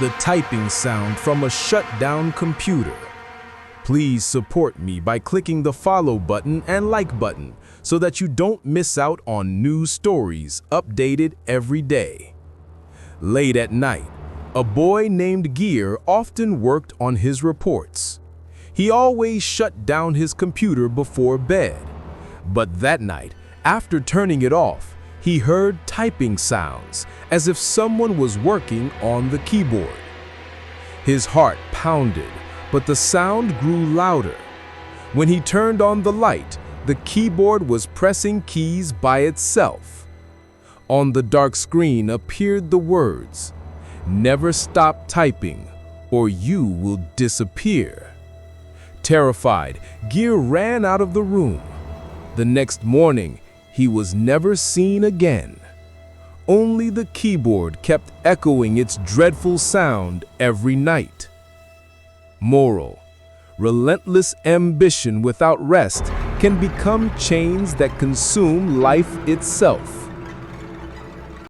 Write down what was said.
the typing sound from a shut-down computer. Please support me by clicking the follow button and like button so that you don't miss out on new stories updated every day. Late at night, a boy named Gear often worked on his reports. He always shut down his computer before bed. But that night, after turning it off, he heard typing sounds as if someone was working on the keyboard. His heart pounded, but the sound grew louder. When he turned on the light, the keyboard was pressing keys by itself. On the dark screen appeared the words, "Never stop typing, or you will disappear." Terrified, Gear ran out of the room. The next morning, he was never seen again. Only the keyboard kept echoing its dreadful sound every night. Moral: relentless ambition without rest can become chains that consume life itself.